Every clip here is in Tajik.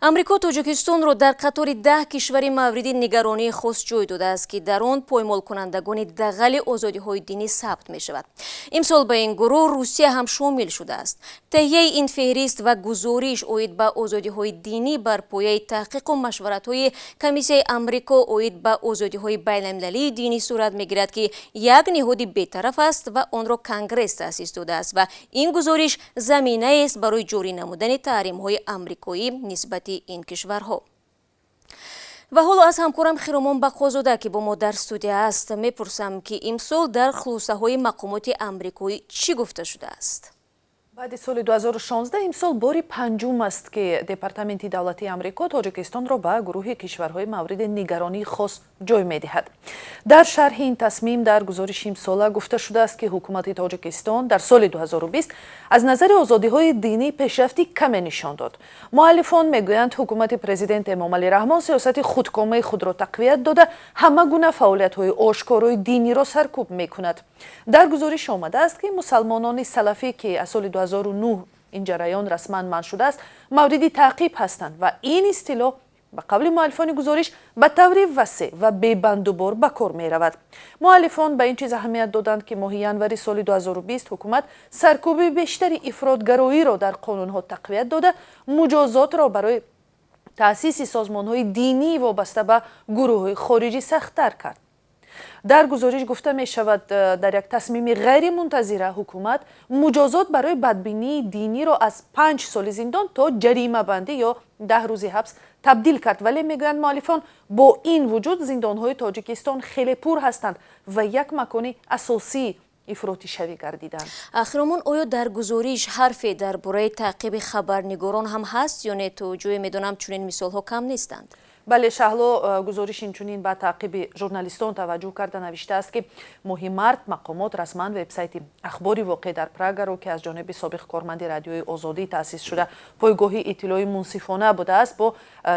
амрико тоҷикистонро дар қатори 10 кишвари мавриди нигаронии хос ҷой додааст ки дар он поймолкунандагони дағали озодиҳои динӣ сабт мешавад. имсол ба ин гурӯҳ Русия ҳам шомил шудааст. таҳияи ин феҳрист ва гузориш оид ба озодиҳои динӣ бар пояи таҳқиқу машваратҳои комиссияи Амрико оид ба озодиҳои байналмилалии динӣ сурат мегирад ки як ниҳоди бетараф аст ва онро Конгресс таъсис додааст ва ин гузориш заминаест барои ҷорӣ намудани таҳримҳои амрикоӣ нисбати ин кишварҳо. ва ҳоло аз ҳамкорам Хиромон Бақозода ки бо мо дар студия аст мепурсам ки имсол дар хулосаҳои мақомоти амрикоӣ чӣ гуфта шудааст? баъди соли 2016 имсол бори панҷум аст ки департаменти давлатии Амрико Тоҷикистонро ба гурӯҳи кишварҳои мавриди нигаронии хос ҷой медиҳад. дар шарҳи ин тасмим дар гузориши имсола гуфта шудааст ки ҳукумати Тоҷикистон дар соли 2020 аз назари озодиҳои динӣ пешрафти каме нишон дод. муаллифон мегӯянд ҳукумати президент Эмомалӣ Раҳмон сиёсати худкомаи худро тақвият дода ҳама гуна фаъолиятҳои ошкорои диниро саркӯб мекунад. дар гузориш омадааст ки мусалмонони салафӣ ки аз соли 2009 ин ҷараён расман манъ шудааст мавриди таъқиб ҳастанд ва ин истилоҳ ба қавли муаллифони гузориш ба таври васеъ ва бебандубор ба кор меравад. муаллифон ба ин чиз аҳамият доданд ки моҳи январи соли 2020 ҳукумат саркӯби бештари ифротгароиро дар қонунҳо тақвият дода муҷозотро барои таъсиси созмонҳои динӣ вобаста ба гурӯҳҳои хориҷӣ сахттар кард. дар гузориш гуфта мешавад дар як тасмими ғайримунтазира ҳукумат муҷозот барои бадбинии диниро аз 5 соли зиндон то ҷаримабандӣ ё 10 рӯзи ҳабс табдил кард. вале мегӯянд муаллифон бо ин вуҷуд зиндонҳои Тоҷикистон хеле пур ҳастанд ва як макони асосии ифротишавӣ гардиданд. Хиромон, оё дар гузориш ҳарфе дар бораи таъқиби хабарнигорон ҳам ҳаст ё не? То ҷое медонам чунин мисолҳо кам нестанд. бале шаҳло гузориш инчунин ба таъқиби журналистон таваҷҷӯҳ карда навиштааст ки моҳи март мақомот расман вебсайти ахбори воқеъ дар Прагаро ки аз ҷониби собиқ корманди радиои озодӣ таъсис шуда пойгоҳи иттилои мунсифона будааст бо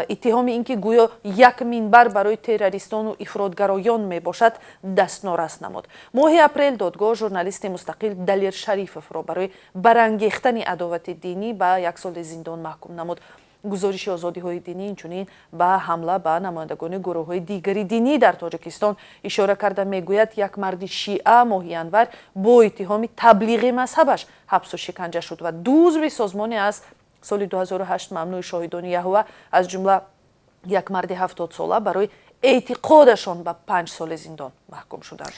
иттиҳоми ин ки гӯё як минбар барои террористону ифротгароён мебошад дастнорас намуд. моҳи апрел додгоҳ журналисти мустақил Далир Шарифовро барои барангехтани адовати динӣ ба 1 соли зиндон маҳкум намуд. гузориши озодиҳои динӣ инчунин ба ҳамла ба намояндагони гурӯҳҳои дигари динӣ дар Тоҷикистон ишора карда мегӯяд як марди шиа моҳи январ бо иттиҳоми таблиғи мазҳабаш ҳабсу шиканҷа шуд ва дузви созмоне аз соли 2008 мамнӯи шоҳидони Яҳова аз ҷумла як марди 70 сола барои эътиқодашон ба 5 соли зиндон маҳкум шуданд.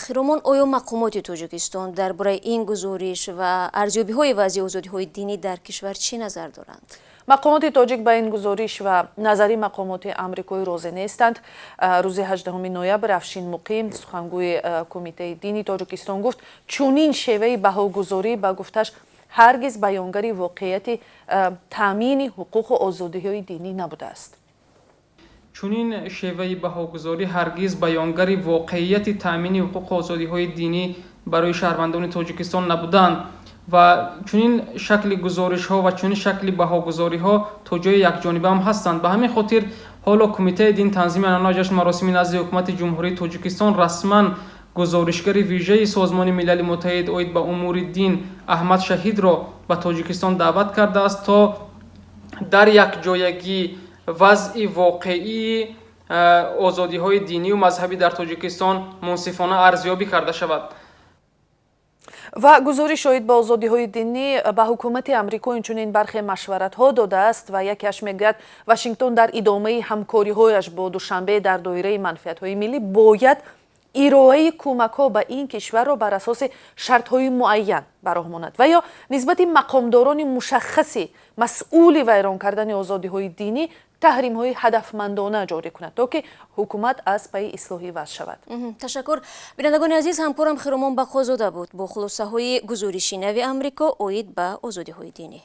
Хиромон, оё мақомоти Тоҷикистон дар бораи ин гузориш ва арзёбиҳои вазъи озодиҳои динӣ дар кишвар чӣ назар доранд? мақомоти тоҷик ба ин гузориш ва назари мақомоти амрикоӣ розӣ нестанд. рӯзи 18 ноябр Афшин Муқим, сухангӯи кумитаи дини Тоҷикистон гуфт чунин шеваи баҳогузорӣ ба гуфташ ҳаргиз баёнгари воқеияти таъмини ҳуқуқу озодиҳои динӣ набудааст. чунин шеваи баҳогузорӣ ҳаргиз баёнгари воқеияти таъмини ҳуқуқу озодиҳои динӣ барои шаҳрвандони Тоҷикистон набуданд ва чунин шакли гузоришҳо ва чунин шакли баҳогузориҳо то ҷои якҷониба ҳам ҳастанд. ба ҳамин хотир ҳоло кумитаи дин танзими анъанаи ҷашн маросими назди ҳукумати ҷумҳурии Тоҷикистон расман гузоришгари вижаи Созмони Милали Муттаҳид оид ба умури дин Аҳмад Шаҳидро ба Тоҷикистон даъват кардааст то дар якҷоягӣ вазъи воқеии озодиҳои динию мазҳабӣ дар Тоҷикистон мунсифона арзёбӣ карда шавад. ва гузориш оид ба озодиҳои динӣ ба ҳукумати Амрико инчунин бархе машваратҳо додааст ва якеаш мегӯяд Вашингтон дар идомаи ҳамкориҳояш бо Душанбе дар доираи манфиатҳои миллӣ бояд ироаи кӯмакҳо ба ин кишварро бар асоси шартҳои муайян бароҳмонад ва ё нисбати мақомдорони мушаххаси масъули вайрон кардани озодиҳои динӣ таҳримҳои ҳадафмандона ҷорӣ кунад то ки ҳукумат аз пайи ислоҳӣ ваз шавад. ташаккур. бинандагони азиз, ҳамкорам Хиромон Бақозода буд бо хулосаҳои гузориши нави Амрико оид ба озодиҳои динӣ.